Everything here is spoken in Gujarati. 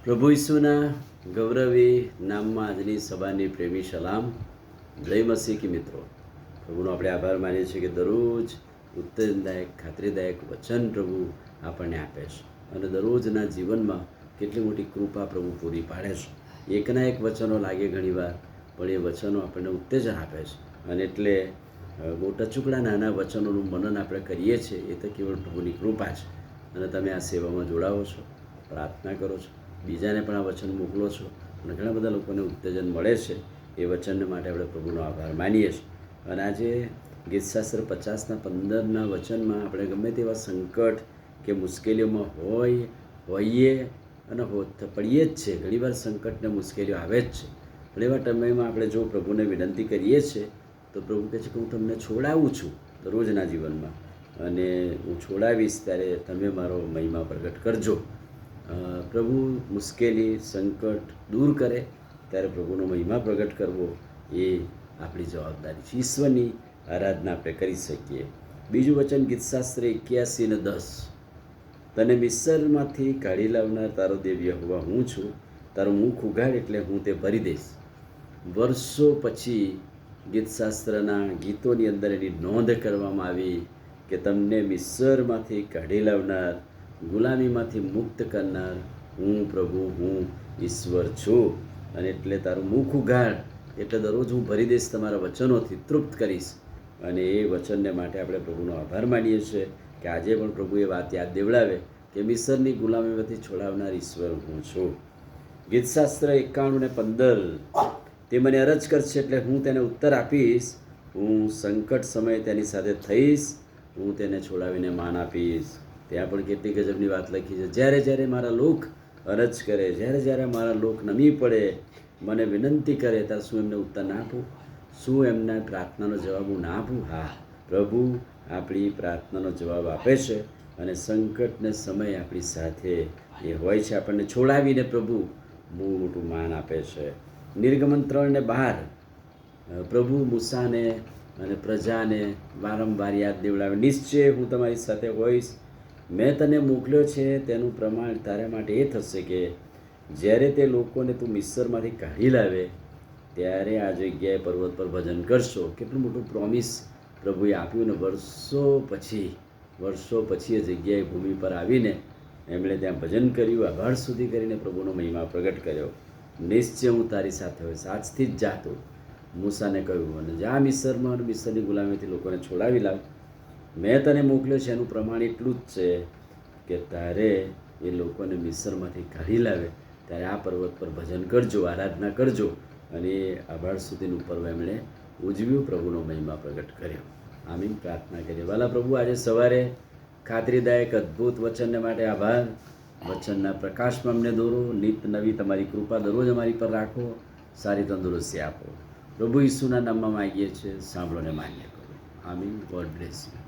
પ્રભુ ઈસુના ગૌરવી નામમાં આજની સભાની પ્રેમી સલામ. જય મસીહ કી મિત્રો. પ્રભુનો આપણે આભાર માનીએ છીએ કે દરરોજ ઉત્તેજનદાયક ખાતરીદાયક વચન પ્રભુ આપણને આપે છે અને દરરોજના જીવનમાં કેટલી મોટી કૃપા પ્રભુ પૂરી પાડે છે. એકના એક વચનો લાગે ઘણીવાર, પણ એ વચનો આપણને ઉત્તેજન આપે છે અને એટલે મોટા ટુકડા નાના વચનોનું મનન આપણે કરીએ છીએ. એ તો કેવળ પ્રભુની કૃપા છે. અને તમે આ સેવામાં જોડાવો છો, પ્રાર્થના કરો છો, બીજાને પણ આ વચન મોકલો છો અને ઘણા બધા લોકોને ઉત્તેજન મળે છે. એ વચનને માટે આપણે પ્રભુનો આભાર માનીએ છીએ. અને આજે ગીતશાસ્ત્ર 50:15 વચનમાં આપણે ગમે તેવા સંકટ કે મુશ્કેલીઓમાં હોઈએ અને પડીએ જ છે. ઘણીવાર સંકટ ને મુશ્કેલીઓ આવે જ છે. પણ એવા સમયમાં આપણે જો પ્રભુને વિનંતી કરીએ છીએ તો પ્રભુ કહે છે કે હું તમને છોડાવું છું દરરોજના જીવનમાં, અને હું છોડાવીશ ત્યારે તમે મારો મહિમા પ્રગટ કરજો. પ્રભુ મુશ્કેલી સંકટ દૂર કરે ત્યારે પ્રભુનો મહિમા પ્રગટ કરવો એ આપણી જવાબદારી છે. ઈશ્વરની આરાધના આપણે કરી શકીએ. બીજું વચન ગીતશાસ્ત્ર 81:10, તને મિસ્રમાંથી કાઢી લાવનાર તારો દેવ યહોવા હું છું. તારું મુખ ઉઘાડ એટલે હું તે ભરી દઈશ. વર્ષો પછી ગીતશાસ્ત્રના ગીતોની અંદર એની નોંધ કરવામાં આવી કે તમને મિસ્રમાંથી કાઢી લાવનાર, ગુલામીમાંથી મુક્ત કરનાર હું પ્રભુ, હું ઈશ્વર છું. અને એટલે તારું મુખ ઉઘાડ એટલે દરરોજ હું ભરી દઈશ, તમારા વચનોથી તૃપ્ત કરીશ. અને એ વચનને માટે આપણે પ્રભુનો આભાર માનીએ છીએ કે આજે પણ પ્રભુ એ વાત યાદ દેવડાવે કે મિસ્રની ગુલામીમાંથી છોડાવનાર ઈશ્વર હું છું. ગીતશાસ્ત્ર 91:15, તે મને અરજ કરશે એટલે હું તેને ઉત્તર આપીશ. હું સંકટ સમયે તેની સાથે થઈશ. હું તેને છોડાવીને માન આપીશ. ત્યાં પણ કેટલી ગજબની વાત લખી છે. જ્યારે જ્યારે મારા લોક અરજ કરે, જ્યારે જ્યારે મારા લોક નમી પડે, મને વિનંતી કરે, ત્યારે શું એમને ઉત્તર ના આપું? શું એમના પ્રાર્થનાનો જવાબ હું ના આપું? હા, પ્રભુ આપણી પ્રાર્થનાનો જવાબ આપે છે અને સંકટને સમયે આપણી સાથે એ હોય છે. આપણને છોડાવીને પ્રભુ બહુ મોટું માન આપે છે. નિર્ગમન 3:12, પ્રભુ મૂસાને અને પ્રજાને વારંવાર યાદ દેવડાવે, નિશ્ચય હું તમારી સાથે હોઈશ. મેં તને મોકલ્યો છે તેનું પ્રમાણ તારા માટે એ થશે કે જ્યારે તે લોકોને તું મિસ્રમાંથી કાઢી લાવે ત્યારે આ જગ્યાએ પર્વત પર ભજન કરશો. કેટલું મોટું પ્રોમિસ પ્રભુએ આપ્યું. ને વર્ષો પછી એ જગ્યાએ ભૂમિ પર આવીને એમણે ત્યાં ભજન કર્યું, આભાર સુધી કરીને પ્રભુનો મહિમા પ્રગટ કર્યો. નિશ્ચય હું તારી સાથે હોઈશ, આજથી જ જાતો મૂસાને કહ્યું, અને જા મિસ્રમાં અને મિસ્રની ગુલામીથી લોકોને છોડાવી લાવ. મેં તને મોકલ્યો છે એનું પ્રમાણ એટલું જ છે કે તારે એ લોકોને મિસ્રમાંથી કાઢી લાવે ત્યારે આ પર્વત પર ભજન કરજો, આરાધના કરજો. અને એ આભાર સુધીનું પર્વ એમણે ઉજવ્યું, પ્રભુનો મહિમા પ્રગટ કર્યો. આમીન. પ્રાર્થના કરીએ. વાલા પ્રભુ, આજે સવારે ખાતરીદાયક અદ્ભુત વચનને માટે આભાર. વચનના પ્રકાશમાં અમને દોરો. નિત નવી તમારી કૃપા દરરોજ અમારી પર રાખો. સારી તંદુરસ્તી આપો. પ્રભુ ઈસુના નામમાં માગીએ છીએ, સાંભળો ને માન્ય કરો. આમીન. God bless you.